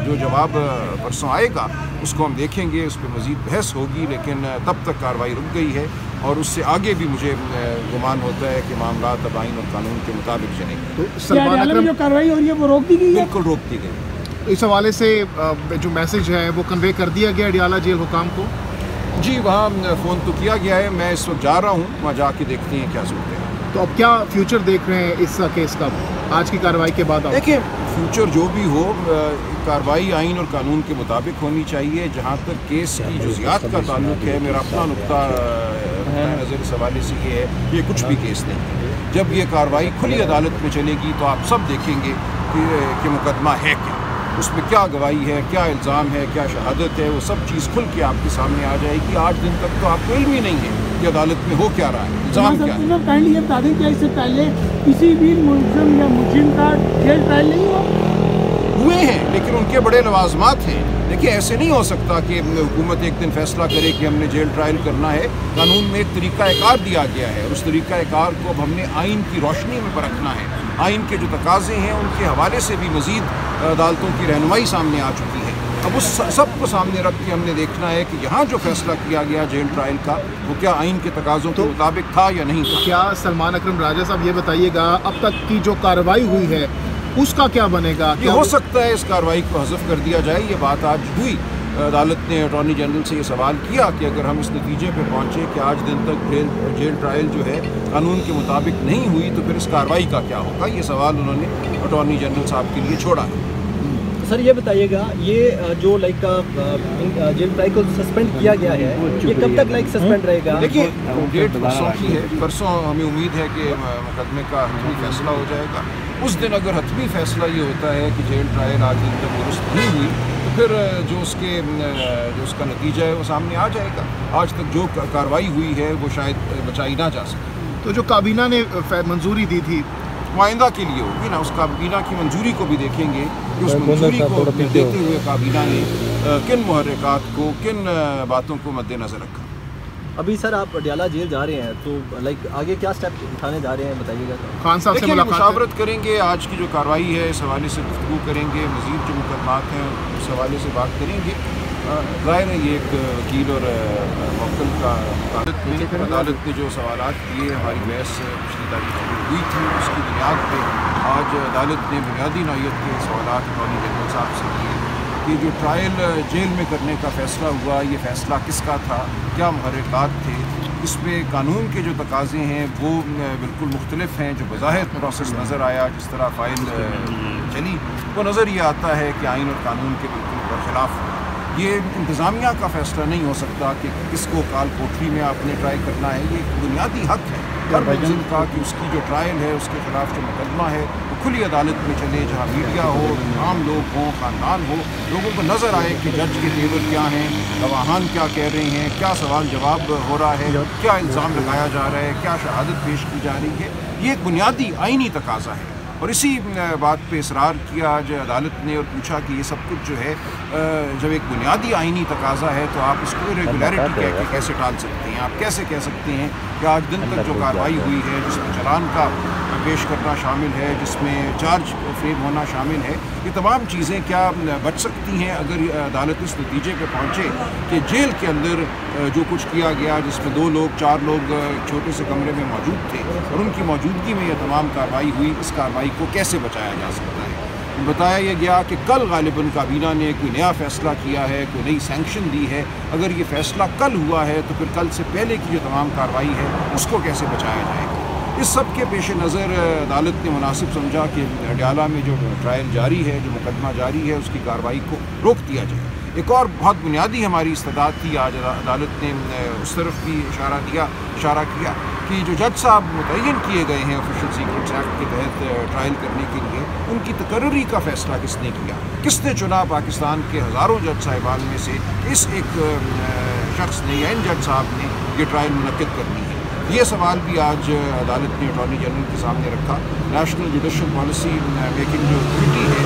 جو جواب پرسوں آئے گا اس کو ہم دیکھیں گے، اس پہ مزید بحث ہوگی، لیکن تب تک کارروائی رک گئی ہے اور اس سے آگے بھی مجھے گمان ہوتا ہے کہ معاملات اب آئین اور قانون کے مطابق چلیں گے۔ تو سلمان اکرم جو کارروائی ہو رہی ہے وہ روک دی گئی ہے؟ بالکل روک دی گئی۔ اس حوالے سے جو میسج ہے وہ کنوے کر دیا گیا اڈیالہ جیل حکام کو؟ جی وہاں فون تو کیا گیا ہے، میں اس وقت جا رہا ہوں، وہاں جا کے دیکھتے ہیں کیا صورت ہے۔ تو اب کیا فیوچر دیکھ رہے ہیں اس کیس کا آج کی کارروائی کے بعد؟ دیکھیں فیوچر جو بھی ہو، کارروائی آئین اور قانون کے مطابق ہونی چاہیے۔ جہاں تک کیس کی جزیات کا تعلق ہے، میرا اپنا نقطہ نظر اس حوالے سے یہ ہے کہ یہ کچھ بھی کیس نہیں ہے۔ جب یہ کارروائی کھلی عدالت میں چلے گی تو آپ سب دیکھیں گے کہ مقدمہ ہے کیا، اس میں کیا گواہی ہے، کیا الزام ہے، کیا شہادت ہے، وہ سب چیز کھل کے آپ کے سامنے آ جائے گی۔ 8 دن تک تو آپ کو علم ہی نہیں ہے کہ عدالت میں ہو کیا رہا ہے، الزام کیا ہے۔ کائنڈلی یہ بتا دیں کہ اس سے پہلے کسی بھی ملزم یا مجرم کا جیل ٹرائل نہیں ہوا؟ ہوئے ہیں لیکن ان کے بڑے لوازمات ہیں۔ دیکھیے ایسے نہیں ہو سکتا کہ حکومت ایک دن فیصلہ کرے کہ ہم نے جیل ٹرائل کرنا ہے۔ قانون میں ایک طریقہ کار دیا گیا ہے، اس طریقہ کار کو اب ہم نے آئین کی روشنی میں پرکھنا ہے۔ آئین کے جو تقاضے ہیں ان کے حوالے سے بھی مزید عدالتوں کی رہنمائی سامنے آ چکی ہے۔ اب اس سب کو سامنے رکھ کے ہم نے دیکھنا ہے کہ یہاں جو فیصلہ کیا گیا جیل ٹرائل کا وہ کیا آئین کے تقاضوں کے مطابق تھا یا نہیں تھا۔ کیا سلمان اکرم راجہ صاحب یہ بتائیے گا اب تک کی جو کارروائی ہوئی ہے اس کا کیا بنے گا؟ یہ ہو سکتا ہے اس کارروائی کو حذف کر دیا جائے۔ یہ بات آج ہوئی، عدالت نے اٹارنی جنرل سے یہ سوال کیا کہ اگر ہم اس نتیجے پہ پہنچے کہ آج دن تک جیل ٹرائل جو ہے قانون کے مطابق نہیں ہوئی تو پھر اس کارروائی کا کیا ہوگا۔ یہ سوال انہوں نے اٹارنی جنرل صاحب کے لیے چھوڑا ہے۔ سر یہ بتائیے گا یہ جو جیل ٹرائل کو سسپینڈ کیا گیا ہے یہ کب تک سسپینڈ رہے گا؟ دیکھیے ڈیٹ پرسوں کی ہے، پرسوں ہمیں امید ہے کہ مقدمے کا حتمی فیصلہ ہو جائے گا۔ اس دن اگر حتمی فیصلہ یہ ہوتا ہے کہ جیل ٹرائل آج دن تک درست نہیں ہوئی تو پھر جو اس کا نتیجہ ہے وہ سامنے آ جائے گا۔ آج تک جو کارروائی ہوئی ہے وہ شاید بچائی نہ جا سکے۔ تو جو کابینہ نے منظوری دی تھی معاہدہ کے لیے ہوگی نا، اس کابینہ کی منظوری کو بھی دیکھیں گے کہ اس منظوری کو دیتے ہوئے کابینہ نے کن محرکات کو، کن باتوں کو مد نظر رکھا۔ ابھی سر آپ اڈیالہ جیل جا رہے ہیں تو آگے کیا سٹیپ اٹھانے جا رہے ہیں بتائیے گا۔ خان صاحب سے مشاورت کریں گے، آج کی جو کارروائی ہے اس حوالے سے گفتگو کریں گے، مزید جو مقدمات ہیں اس حوالے سے بات کریں گے۔ ظاہر ہے یہ ایک وکیل اور موکل کا عدالت نے جو سوالات کیے، ہماری بحث پچھلی تاریخ میں ہوئی تھی، اس کی بنیاد پہ آج عدالت نے بنیادی نوعیت کے سوالات اٹارنی جنرل صاحب سے کیے کہ جو ٹرائل جیل میں کرنے کا فیصلہ ہوا یہ فیصلہ کس کا تھا، کیا محرکات تھے، اس میں قانون کے جو تقاضے ہیں وہ بالکل مختلف ہیں۔ جو بظاہر پروسیس نظر آیا، جس طرح فائل چلی، وہ نظر یہ آتا ہے کہ آئین اور قانون کے بالکل برخلاف ہو۔ یہ انتظامیہ کا فیصلہ نہیں ہو سکتا کہ کس کو کال کوٹری میں آپ نے ٹرائی کرنا ہے۔ یہ ایک بنیادی حق ہے ہر ملزم کا کہ اس کی جو ٹرائل ہے، اس کے خلاف جو مقدمہ ہے وہ کھلی عدالت میں چلے، جہاں میڈیا ہو، عام لوگ ہوں، خاندان ہو، لوگوں کو نظر آئے کہ جج کے تیور کیا ہیں، گواہان کیا کہہ رہے ہیں، کیا سوال جواب ہو رہا ہے، کیا الزام لگایا جا رہا ہے، کیا شہادت پیش کی جا رہی ہے۔ یہ ایک بنیادی آئینی تقاضا ہے اور اسی بات پہ اصرار کیا آج عدالت نے اور پوچھا کہ یہ سب کچھ جو ہے جب ایک بنیادی آئینی تقاضا ہے تو آپ اس کو ریگولیرٹی کہہ کے کیسے ٹال سکتے ہیں؟ آپ کیسے کہہ سکتے ہیں کہ آج دن تک جو کارروائی ہوئی ہے، جس میں چلان کا پیش کرنا شامل ہے، جس میں چارج فریم ہونا شامل ہے، یہ تمام چیزیں کیا بچ سکتی ہیں اگر عدالت اس نتیجے پہ پہنچے کہ جیل کے اندر جو کچھ کیا گیا، جس میں 2 لوگ 4 لوگ ایک چھوٹے سے کمرے میں موجود تھے اور ان کی موجودگی میں یہ تمام کارروائی ہوئی، اس کارروائی کو کیسے بچایا جا سکتا ہے؟ بتایا یہ گیا کہ کل غالباً کابینہ نے کوئی نیا فیصلہ کیا ہے، کوئی نئی سینکشن دی ہے۔ اگر یہ فیصلہ کل ہوا ہے تو پھر کل سے پہلے کی جو تمام کارروائی ہے اس کو کیسے بچایا جائے گا؟ اس سب کے پیش نظر عدالت نے مناسب سمجھا کہ اڈیالہ میں جو ٹرائل جاری ہے، جو مقدمہ جاری ہے، اس کی کارروائی کو روک دیا جائے۔ ایک اور بہت بنیادی ہماری استدعا تھی، آج عدالت نے اس طرف بھی اشارہ کیا کہ جو جج صاحب متعین کیے گئے ہیں آفیشل سیکریٹس ایکٹ کے تحت ٹرائل کرنے کے لیے، ان کی تقرری کا فیصلہ کس نے کیا؟ کس نے چنا پاکستان کے ہزاروں جج صاحبان میں سے اس ایک شخص نے یا ان جج صاحب نے یہ ٹرائل منعقد کرنی ہے؟ یہ سوال بھی آج عدالت نے اٹارنی جنرل کے سامنے رکھا۔ نیشنل جوڈیشل پالیسی میکنگ جو کمیٹی ہے